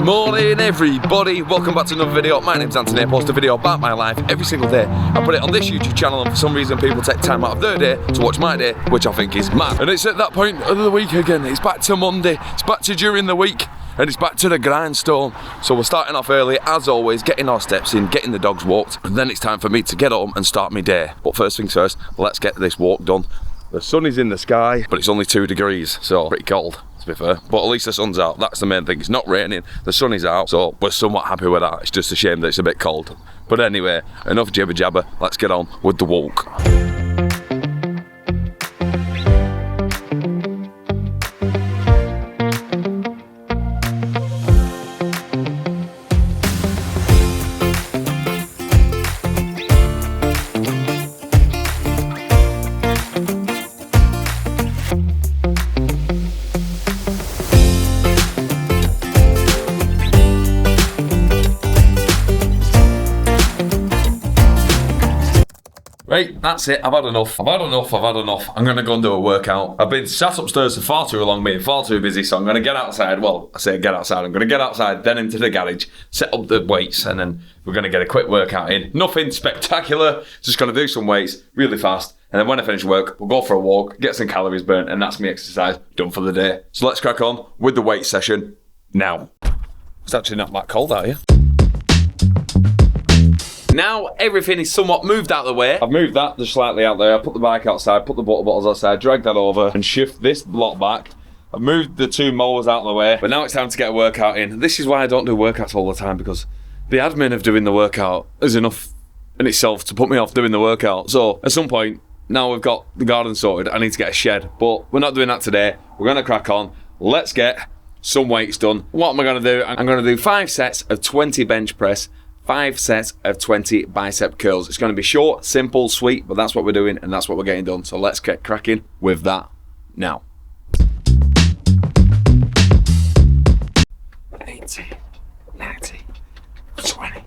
Morning everybody, welcome back to another video. My name's Anthony. I post a video about my life every single day. I put it on this YouTube channel and for some reason people take time out of their day to watch my day, which I think is mad. And it's at that point of the week again. It's back to Monday, it's back to during the week, and it's back to the grindstone. So we're starting off early as always, getting our steps in, getting the dogs walked, and then it's time for me to get home and start my day. But first things first, let's get this walk done. The sun is in the sky, but it's only 2 degrees, so pretty cold to be fair. But at least the sun's out, that's the main thing. It's not raining, the sun is out, so we're somewhat happy with that. It's just a shame that it's a bit cold. But anyway, enough jibber jabber, let's get on with the walk. Right, that's it. I've had enough. I'm gonna go and do a workout. I've been sat upstairs for far too long, being far too busy, so I'm gonna get outside. Well, I say get outside. I'm gonna get outside, then into the garage, set up the weights, and then we're gonna get a quick workout in. Nothing spectacular, just gonna do some weights really fast. And then when I finish work, we'll go for a walk, get some calories burnt, and that's my exercise done for the day. So let's crack on with the weight session now. It's actually not that cold out here. Now everything is somewhat moved out of the way. I've moved that just slightly out there. I put the bike outside, put the water bottles outside, dragged that over and shift this block back. I've moved the 2 mowers out of the way, but now it's time to get a workout in. This is why I don't do workouts all the time, because the admin of doing the workout is enough in itself to put me off doing the workout. So at some point, now we've got the garden sorted, I need to get a shed, but we're not doing that today. We're gonna crack on. Let's get some weights done. What am I gonna do? I'm gonna do 5 sets of 20 bench press, 5 sets of 20 bicep curls. It's going to be short, simple, sweet, but that's what we're doing and that's what we're getting done. So let's get cracking with that now. 80, 90, 20.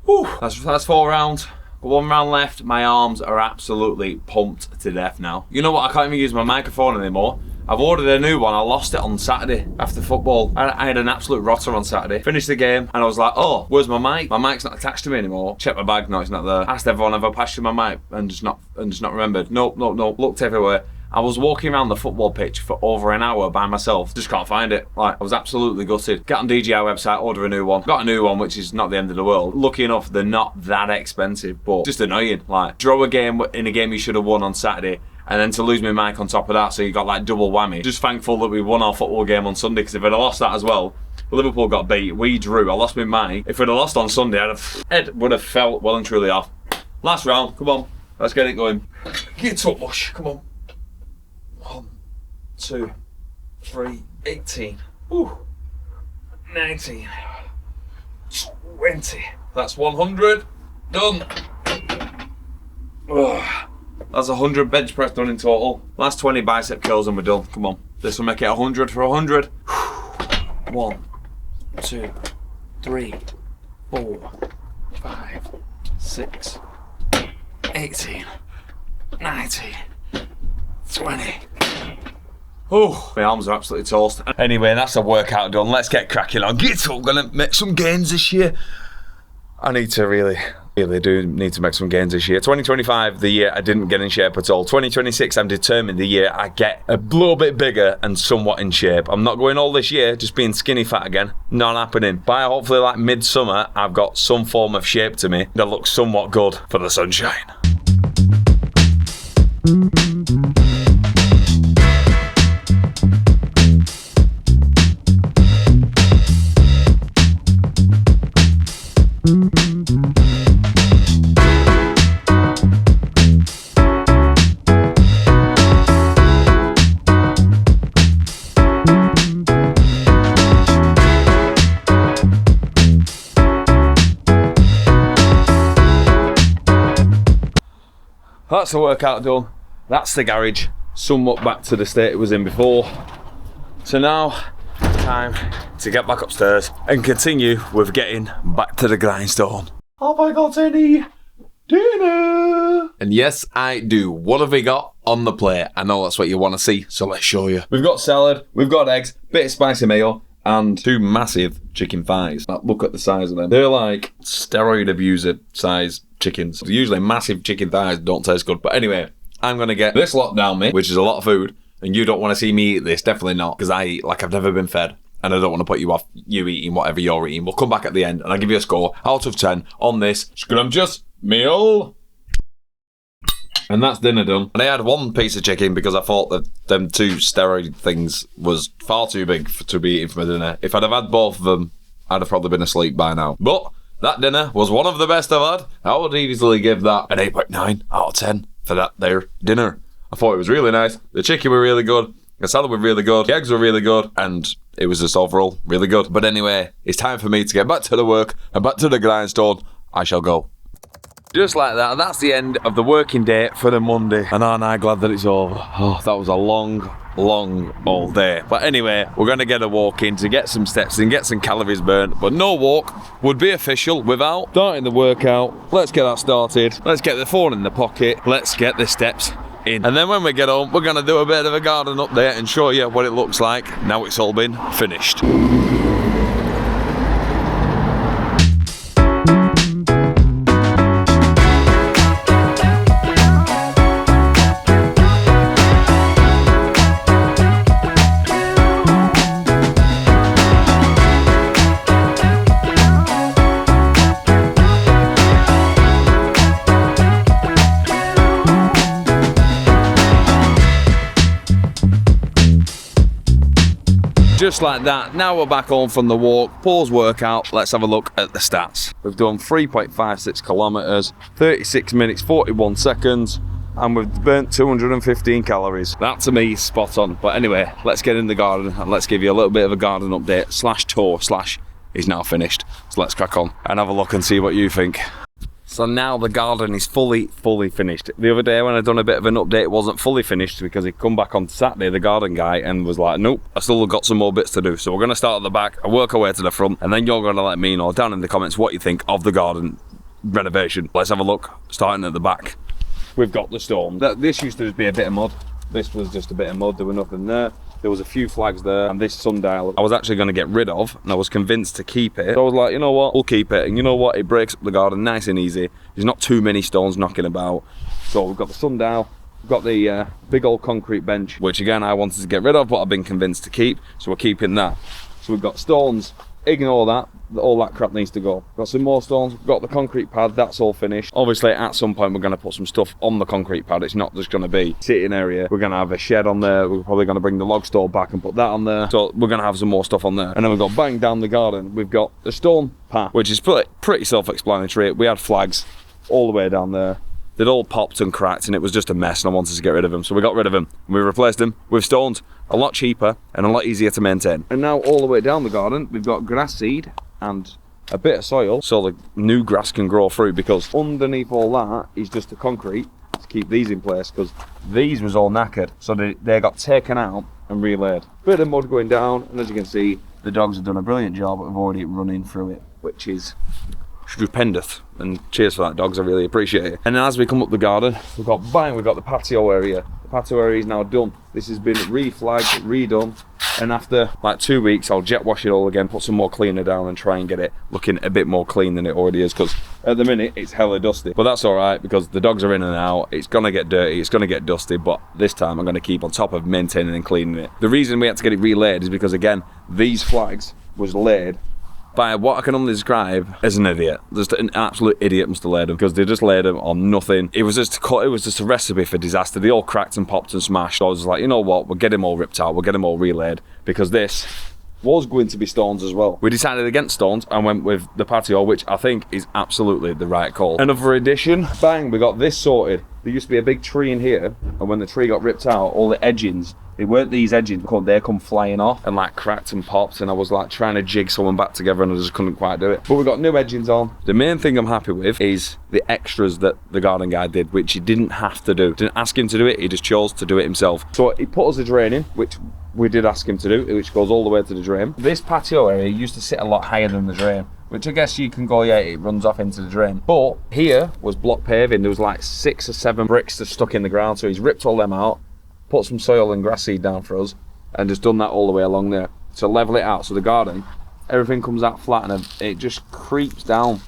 Whew. That's 4 rounds. 1 round left. My arms are absolutely pumped to death now. You know what? I can't even use my microphone anymore. I've ordered a new one. I lost it on Saturday after football. I had an absolute rotter on Saturday. Finished the game and I was like, oh, where's my mic? My mic's not attached to me anymore. Check my bag, no, it's not there. Asked everyone, have I passed you my mic? And just not remembered. Nope. Looked everywhere. I was walking around the football pitch for over an hour by myself. Just can't find it. Like, I was absolutely gutted. Get on DJI website, order a new one. Got a new one, which is not the end of the world. Lucky enough, they're not that expensive, but just annoying. Like, draw a game in a game you should have won on Saturday, and then to lose my mic on top of that, so you got like double whammy. Just thankful that we won our football game on Sunday, because if I'd have lost that as well, Liverpool got beat, we drew, I lost my mic. If we'd have lost on Sunday, Ed would have felt well and truly off. Last round, come on, let's get it going. Get up, Mush, come on. 1, 2, 3, 18. Ooh. 19. 20. That's 100. Done. Ugh. That's 100 bench press done in total. Last 20 bicep curls and we're done. Come on. This will make it 100 for 100. 1, 2, 3, 4, 5, 6, 18, 19, 20. Oh, my arms are absolutely toast. Anyway, that's a workout done. Let's get cracking on. Get up, gonna make some gains this year. I need to really do need to make some gains this year. 2025, the year I didn't get in shape at all. 2026, I'm determined the year I get a little bit bigger and somewhat in shape. I'm not going all this year, just being skinny fat again. Not happening. By hopefully like midsummer, I've got some form of shape to me that looks somewhat good for the sunshine. That's the workout done. That's the garage, somewhat back to the state it was in before. So now, time to get back upstairs and continue with getting back to the grindstone. Have I got any dinner? And yes, I do. What have we got on the plate? I know that's what you want to see, so let's show you. We've got salad, we've got eggs, bit of spicy mayo, and 2 massive chicken thighs. Look at the size of them. They're like steroid abuser size chickens. Usually massive chicken thighs don't taste good. But anyway, I'm going to get this lot down me, which is a lot of food. And you don't want to see me eat this, definitely not. Because I eat like I've never been fed. And I don't want to put you off you eating whatever you're eating. We'll come back at the end and I'll give you a score out of 10 on this scrumptious meal. And that's dinner done. And I had 1 piece of chicken because I thought that them 2 steroid things was far too big to be eating for my dinner. If I'd have had both of them, I'd have probably been asleep by now. But that dinner was one of the best I've had. I would easily give that an 8.9 out of 10 for that there dinner. I thought it was really nice. The chicken were really good. The salad were really good. The eggs were really good. And it was just overall really good. But anyway, it's time for me to get back to the work and back to the grindstone. I shall go. Just like that, that's the end of the working day for the Monday. And aren't I glad that it's over? Oh, that was a long all day. But anyway, we're going to get a walk in to get some steps in, get some calories burnt. But no walk would be official without starting the workout. Let's get that started. Let's get the phone in the pocket. Let's get the steps in. And then when we get home, we're going to do a bit of a garden update and show you what it looks like now it's all been finished. Just like that, now we're back home from the walk, pause workout, let's have a look at the stats. We've done 3.56 kilometres, 36 minutes, 41 seconds, and we've burnt 215 calories. That to me is spot on. But anyway, let's get in the garden and let's give you a little bit of a garden update, slash tour, slash is now finished. So let's crack on and have a look and see what you think. So now the garden is fully finished. The other day when I'd done a bit of an update, it wasn't fully finished because he'd come back on Saturday, the garden guy, and was like, nope, I still got some more bits to do. So we're going to start at the back and work our way to the front, and then you're going to let me know down in the comments what you think of the garden renovation. Let's have a look, starting at the back. We've got the storm. This used to just be a bit of mud. This was just a bit of mud, there was nothing there. There was a few flags there, and this sundial I was actually going to get rid of, and I was convinced to keep it. So I was like, you know what, we'll keep it. And you know what, it breaks up the garden nice and easy. There's not too many stones knocking about. So we've got the sundial, we've got the big old concrete bench, which again I wanted to get rid of, but I've been convinced to keep, so we're keeping that. So we've got stones, ignore that. All that crap needs to go. Got some more stones, we've got the concrete pad, that's all finished. Obviously at some point we're going to put some stuff on the concrete pad. It's not just going to be sitting area. We're going to have a shed on there. We're probably going to bring the log store back and put that on there. So we're going to have some more stuff on there. And then we've got bang down the garden, we've got the stone path, which is pretty self-explanatory. We had flags all the way down there. They'd all popped and cracked and it was just a mess, and I wanted to get rid of them. So we got rid of them and we replaced them with stones. A lot cheaper and a lot easier to maintain. And now all the way down the garden we've got grass seed and a bit of soil so the new grass can grow through, because underneath all that is just the concrete to keep these in place, because these was all knackered, so they got taken out and relaid. Bit of mud going down, and as you can see the dogs have done a brilliant job of already running through it, which is stupendous, and cheers for that, dogs, I really appreciate it. And then as we come up the garden, we've got the patio area. The patio area is now done. This has been reflagged, redone, and after like 2 weeks I'll jet wash it all again, put some more cleaner down and try and get it looking a bit more clean than it already is, because at the minute it's hella dusty. But that's alright, because the dogs are in and out, it's gonna get dirty, it's gonna get dusty, but this time I'm gonna keep on top of maintaining and cleaning it. The reason we had to get it relaid is because, again, these flags was laid by what I can only describe as an idiot. Just an absolute idiot must have laid them, because they just laid them on nothing. It was just a recipe for disaster. They all cracked and popped and smashed. So I was like, you know what, we'll get them all ripped out, we'll get them all relayed, because this was going to be stones as well. We decided against stones and went with the patio, which I think is absolutely the right call. Another addition, bang, we got this sorted. There used to be a big tree in here, and when the tree got ripped out, all the edgings, it weren't these edgings, they come flying off and like cracked and popped, and I was like trying to jig someone back together and I just couldn't quite do it. But we got new edgings on. The main thing I'm happy with is the extras that the garden guy did, which he didn't have to do. Didn't ask him to do it, he just chose to do it himself. So he put us a drain in, which we did ask him to do, which goes all the way to the drain. This patio area used to sit a lot higher than the drain, which I guess you can go, yeah, it runs off into the drain. But here was block paving. There was like 6 or 7 bricks that stuck in the ground, so he's ripped all them out, put some soil and grass seed down for us, and just done that all the way along there. to level it out. So the garden, everything comes out flat and it just creeps down.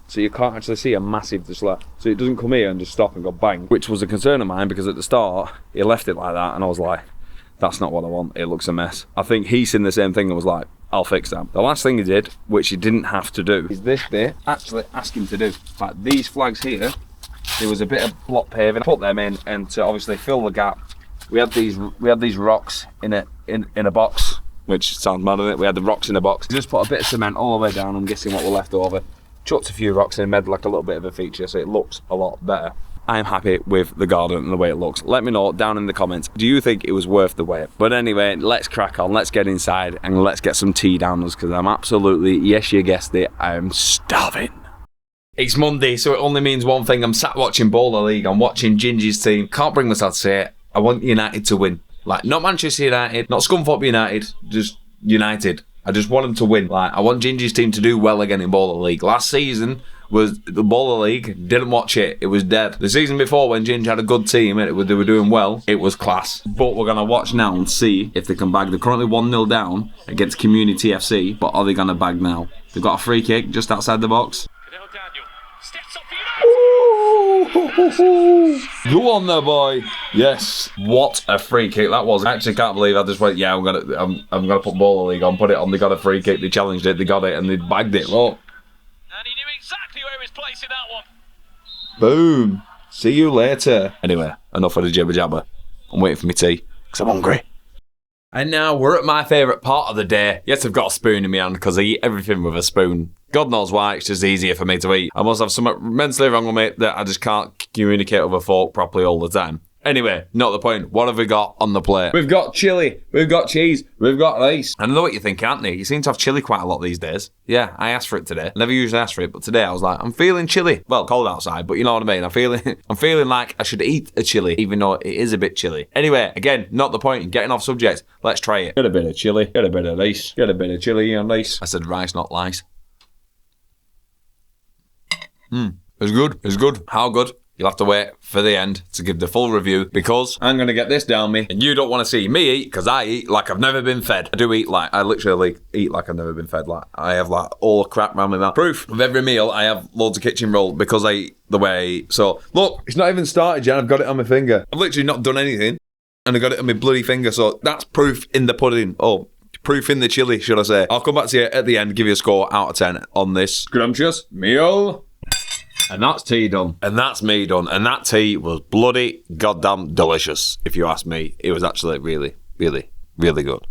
So you can't actually see a massive just like, so it doesn't come here and just stop and go bang, which was a concern of mine because at the start, he left it like that and I was like, that's not what I want, it looks a mess. I think he's seen the same thing and was like, I'll fix that. The last thing he did, which he didn't have to do, is this bit, actually ask him to do. Like these flags here, there was a bit of block paving, I put them in and to obviously fill the gap, we had these rocks in a box, which sounds mad, doesn't it? We had the rocks in a box. Just put a bit of cement all the way down, I'm guessing what were left over. Chucked a few rocks in, made like a little bit of a feature so it looks a lot better. I am happy with the garden and the way it looks. Let me know down in the comments, do you think it was worth the wait? But anyway, let's crack on, let's get inside and let's get some tea down us because I'm absolutely, yes you guessed it, I'm starving. It's Monday, so it only means one thing. I'm sat watching Bowler League, I'm watching Gingy's team. Can't bring myself to say it, I want United to win. Like, not Manchester United, not Scunthorpe United, just United. I just want them to win. Like, I want Gingy's team to do well again in Bowler League. Last season was the Bowler League. Didn't watch it. It was dead. The season before, when Gingy had a good team and they were doing well, it was class. But we're gonna watch now and see if they can bag. They're currently 1-0 down against Community FC. But are they gonna bag now? They've got a free kick just outside the box. Go on there, boy. Yes. What a free kick that was. I actually can't believe I just went, yeah, I'm gonna put Bowler League on, put it on. They got a free kick, they challenged it, they got it, and they bagged it. Look. And he knew exactly where he was placing that one. Boom. See you later. Anyway, enough of the jibber jabber. I'm waiting for my tea, because I'm hungry. And now we're at my favourite part of the day. Yes, I've got a spoon in my hand because I eat everything with a spoon. God knows why, it's just easier for me to eat. I must have something mentally wrong with me that I just can't communicate with a fork properly all the time. Anyway, not the point. What have we got on the plate? We've got chilli, we've got cheese, we've got rice. I know what you think, Anthony. You seem to have chilli quite a lot these days. Yeah, I asked for it today. I never usually ask for it, but today I was like, I'm feeling chilli. Well, cold outside, but you know what I mean. I'm feeling like I should eat a chilli, even though it is a bit chilly. Anyway, again, not the point. Getting off subject. Let's try it. Get a bit of chilli, get a bit of rice, get a bit of chilli and rice. I said rice, not lice. It's good. It's good. How good? You'll have to wait for the end to give the full review because I'm going to get this down me and you don't want to see me eat because I eat like I've never been fed. I do eat like, I literally eat like I've never been fed. Like I have like all the crap around my mouth. Proof of every meal I have loads of kitchen roll because I eat the way I eat. So look, it's not even started yet. I've got it on my finger. I've literally not done anything and I got it on my bloody finger. So that's proof in the pudding. Oh, proof in the chili, should I say. I'll come back to you at the end, give you a score out of 10 on this scrumptious meal. And that's tea done. And that's me done. And that tea was bloody goddamn delicious, if you ask me. It was actually really, really, really good.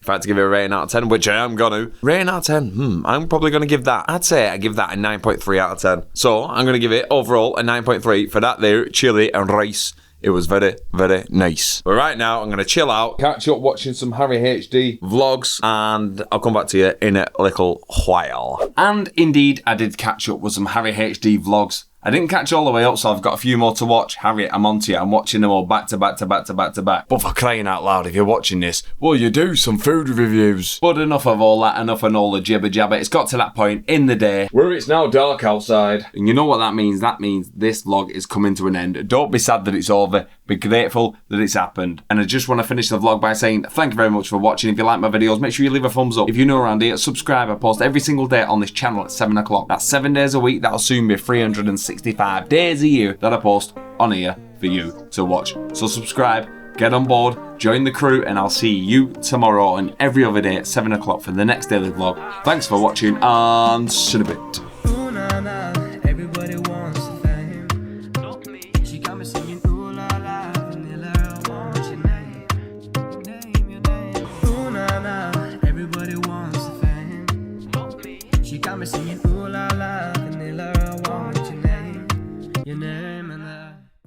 If I had to give it a rating out of 10, which I am gonna, rating out of 10, I'm probably gonna give that, I'd say I give that a 9.3 out of 10. So I'm gonna give it overall a 9.3 for that there chili and rice. It was very, very nice. But right now, I'm going to chill out, catch up watching some Harry HD vlogs, and I'll come back to you in a little while. And indeed, I did catch up with some Harry HD vlogs. I didn't catch all the way up, so I've got a few more to watch. Harriet, I'm onto you. I'm watching them all back to back to back to back to back. But for crying out loud, if you're watching this, well, you do some food reviews. But enough of all that, enough of all the jibber jabber. It's got to that point in the day where it's now dark outside. And you know what that means? That means this vlog is coming to an end. Don't be sad that it's over. Be grateful that it's happened. And I just want to finish the vlog by saying thank you very much for watching. If you like my videos, make sure you leave a thumbs up. If you're new around here, subscribe. I post every single day on this channel at 7 o'clock. That's 7 days a week. That'll soon be 365 days a year that I post on here for you to watch. So subscribe, get on board, join the crew, and I'll see you tomorrow and every other day at 7 o'clock for the next daily vlog. Thanks for watching and see you in a bit. Got me singing ooh la la, vanilla, I want your name, your name.